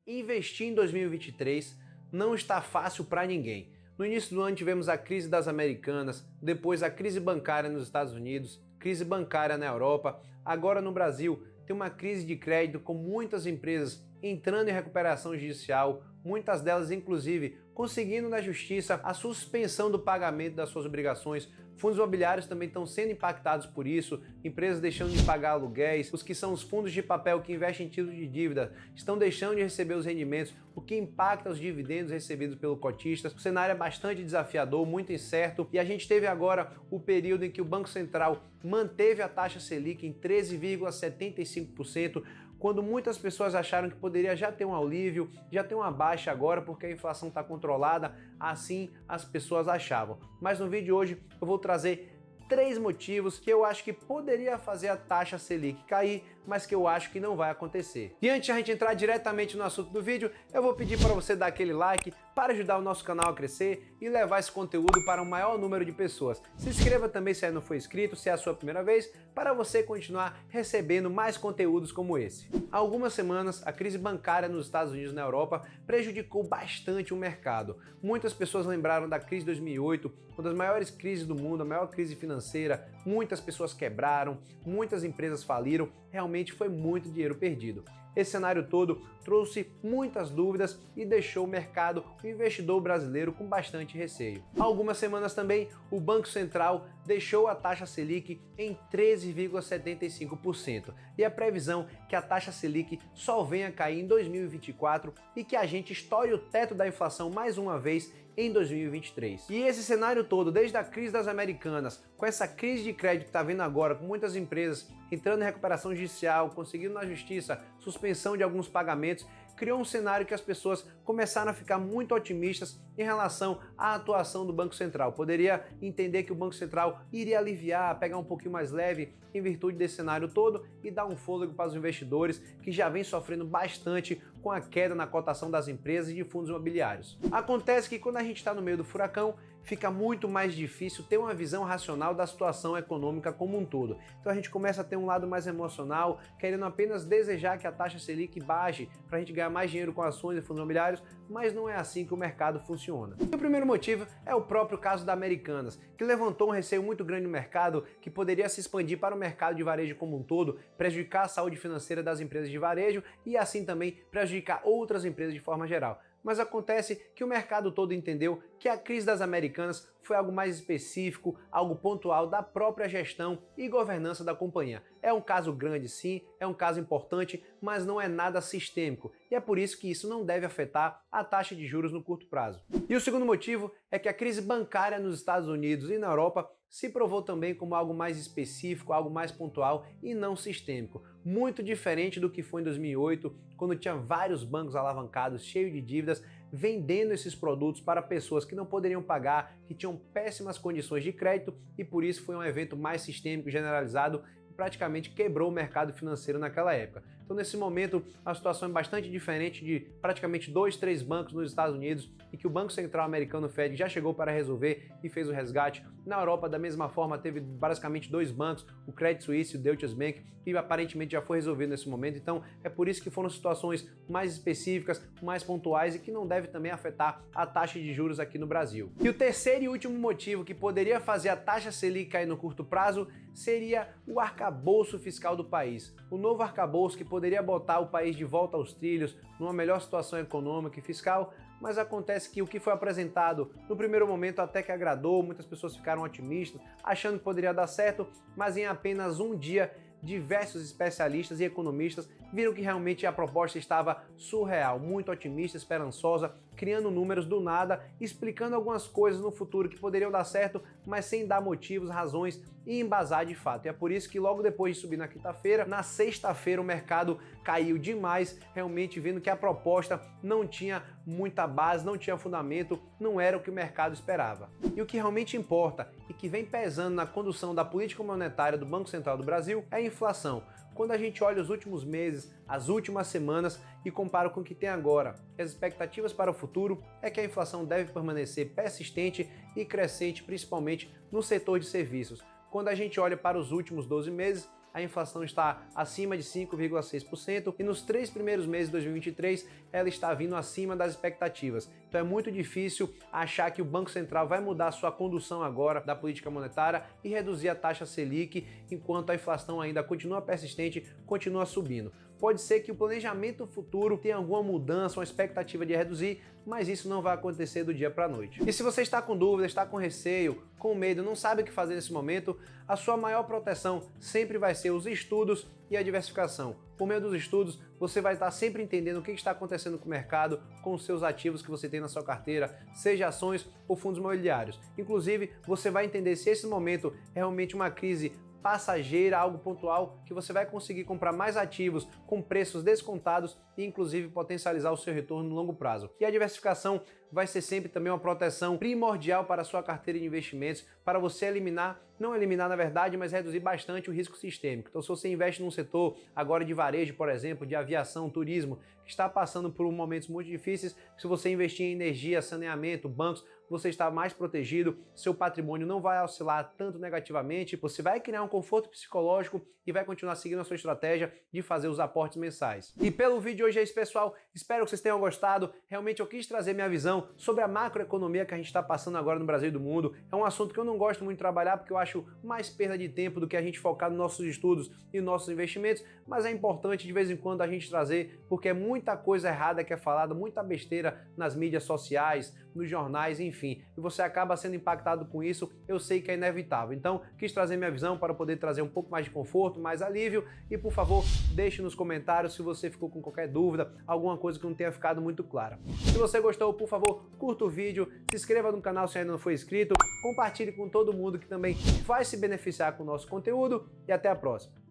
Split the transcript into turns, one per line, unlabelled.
Investir em 2023 não está fácil para ninguém. No início do ano tivemos a crise das Americanas, depois a crise bancária nos Estados Unidos, crise bancária na Europa, agora no Brasil tem uma crise de crédito com muitas empresas entrando em recuperação judicial, muitas delas inclusive conseguindo na justiça a suspensão do pagamento das suas obrigações. Fundos imobiliários também estão sendo impactados por isso, empresas deixando de pagar aluguéis, os que são os fundos de papel que investem em títulos de dívida estão deixando de receber os rendimentos, o que impacta os dividendos recebidos pelo cotistas. O cenário é bastante desafiador, muito incerto, e a gente teve agora o período em que o Banco Central manteve a taxa Selic em 13,75%, quando muitas pessoas acharam que poderia já ter um alívio, já ter uma baixa agora porque a inflação está controlada, assim as pessoas achavam. Mas no vídeo de hoje eu vou trazer 3 motivos que eu acho que poderia fazer a taxa Selic cair, mas que eu acho que não vai acontecer. E antes de a gente entrar diretamente no assunto do vídeo, eu vou pedir para você dar aquele like para ajudar o nosso canal a crescer e levar esse conteúdo para um maior número de pessoas. Se inscreva também se ainda não for inscrito, se é a sua primeira vez, para você continuar recebendo mais conteúdos como esse. Há algumas semanas, a crise bancária nos Estados Unidos e na Europa prejudicou bastante o mercado. Muitas pessoas lembraram da crise de 2008, uma das maiores crises do mundo, a maior crise financeira. Muitas pessoas quebraram, muitas empresas faliram, realmente foi muito dinheiro perdido. Esse cenário todo trouxe muitas dúvidas e deixou o mercado, o investidor brasileiro, com bastante receio. Há algumas semanas também, o Banco Central deixou a taxa Selic em 13,75% e a previsão é que a taxa Selic só venha a cair em 2024 e que a gente estoure o teto da inflação mais uma vez em 2023. E esse cenário todo, desde a crise das Americanas, com essa crise de crédito que está vindo agora, com muitas empresas entrando em recuperação judicial, conseguindo na justiça suspensão de alguns pagamentos, criou um cenário que as pessoas começaram a ficar muito otimistas em relação à atuação do Banco Central. Poderia entender que o Banco Central iria aliviar, pegar um pouquinho mais leve em virtude desse cenário todo e dar um fôlego para os investidores que já vêm sofrendo bastante com a queda na cotação das empresas e de fundos imobiliários. Acontece que quando a gente está no meio do furacão, fica muito mais difícil ter uma visão racional da situação econômica como um todo. Então a gente começa a ter um lado mais emocional, querendo apenas desejar que a taxa Selic baixe para a gente ganhar mais dinheiro com ações e fundos imobiliários, mas não é assim que o mercado funciona. E o primeiro motivo é o próprio caso da Americanas, que levantou um receio muito grande no mercado, que poderia se expandir para o mercado de varejo como um todo, prejudicar a saúde financeira das empresas de varejo e assim também prejudicar outras empresas de forma geral. Mas acontece que o mercado todo entendeu que a crise das Americanas foi algo mais específico, algo pontual da própria gestão e governança da companhia. É um caso grande sim, é um caso importante, mas não é nada sistêmico, e é por isso que isso não deve afetar a taxa de juros no curto prazo. E o segundo motivo é que a crise bancária nos Estados Unidos e na Europa se provou também como algo mais específico, algo mais pontual e não sistêmico. Muito diferente do que foi em 2008, quando tinha vários bancos alavancados, cheios de dívidas, vendendo esses produtos para pessoas que não poderiam pagar, que tinham péssimas condições de crédito, e por isso foi um evento mais sistêmico, generalizado, praticamente quebrou o mercado financeiro naquela época. Então nesse momento a situação é bastante diferente de praticamente 2, 3 bancos nos Estados Unidos e que o Banco Central americano, Fed, já chegou para resolver e fez o resgate. Na Europa da mesma forma teve basicamente 2 bancos, o Credit Suisse e o Deutsche Bank, que aparentemente já foi resolvido nesse momento. Então é por isso que foram situações mais específicas, mais pontuais e que não deve também afetar a taxa de juros aqui no Brasil. E o terceiro e último motivo que poderia fazer a taxa Selic cair no curto prazo seria o arcabouço fiscal do país. O novo arcabouço que poderia botar o país de volta aos trilhos, numa melhor situação econômica e fiscal, mas acontece que o que foi apresentado no primeiro momento até que agradou, muitas pessoas ficaram otimistas, achando que poderia dar certo, mas em apenas um dia diversos especialistas e economistas viram que realmente a proposta estava surreal, muito otimista, esperançosa, criando números do nada, explicando algumas coisas no futuro que poderiam dar certo, mas sem dar motivos, razões e embasar de fato. E é por isso que logo depois de subir na quinta-feira, na sexta-feira o mercado caiu demais, realmente vendo que a proposta não tinha muita base, não tinha fundamento, não era o que o mercado esperava. E o que realmente importa e que vem pesando na condução da política monetária do Banco Central do Brasil é a inflação. Quando a gente olha os últimos meses, as últimas semanas e compara com o que tem agora, as expectativas para o futuro é que a inflação deve permanecer persistente e crescente, principalmente no setor de serviços. Quando a gente olha para os últimos 12 meses, a inflação está acima de 5,6% e nos 3 primeiros meses de 2023 ela está vindo acima das expectativas. Então é muito difícil achar que o Banco Central vai mudar sua condução agora da política monetária e reduzir a taxa Selic enquanto a inflação ainda continua persistente, continua subindo. Pode ser que o planejamento futuro tenha alguma mudança, uma expectativa de reduzir, mas isso não vai acontecer do dia para a noite. E se você está com dúvida, está com receio, com medo, não sabe o que fazer nesse momento, a sua maior proteção sempre vai ser os estudos e a diversificação. Por meio dos estudos, você vai estar sempre entendendo o que está acontecendo com o mercado, com os seus ativos que você tem na sua carteira, seja ações ou fundos imobiliários. Inclusive, você vai entender se esse momento é realmente uma crise passageira, algo pontual, que você vai conseguir comprar mais ativos com preços descontados e inclusive potencializar o seu retorno no longo prazo. E a diversificação vai ser sempre também uma proteção primordial para a sua carteira de investimentos, para você eliminar, não eliminar na verdade, mas reduzir bastante o risco sistêmico. Então se você investe num setor agora de varejo, por exemplo, de aviação, turismo, que está passando por momentos muito difíceis, se você investir em energia, saneamento, bancos, você está mais protegido, seu patrimônio não vai oscilar tanto negativamente, você vai criar um conforto psicológico e vai continuar seguindo a sua estratégia de fazer os aportes mensais. E pelo vídeo de hoje é isso, pessoal. Espero que vocês tenham gostado. Realmente eu quis trazer minha visão sobre a macroeconomia que a gente está passando agora no Brasil e do mundo. É um assunto que eu não gosto muito de trabalhar porque eu acho mais perda de tempo do que a gente focar nos nossos estudos e nossos investimentos, mas é importante de vez em quando a gente trazer porque é muita coisa errada que é falada, muita besteira nas mídias sociais, nos jornais, enfim, e você acaba sendo impactado com isso, eu sei que é inevitável. Então, quis trazer minha visão para poder trazer um pouco mais de conforto, mais alívio, e por favor, deixe nos comentários se você ficou com qualquer dúvida, alguma coisa que não tenha ficado muito clara. Se você gostou, por favor, curta o vídeo, se inscreva no canal se ainda não for inscrito, compartilhe com todo mundo que também vai se beneficiar com o nosso conteúdo, e até a próxima.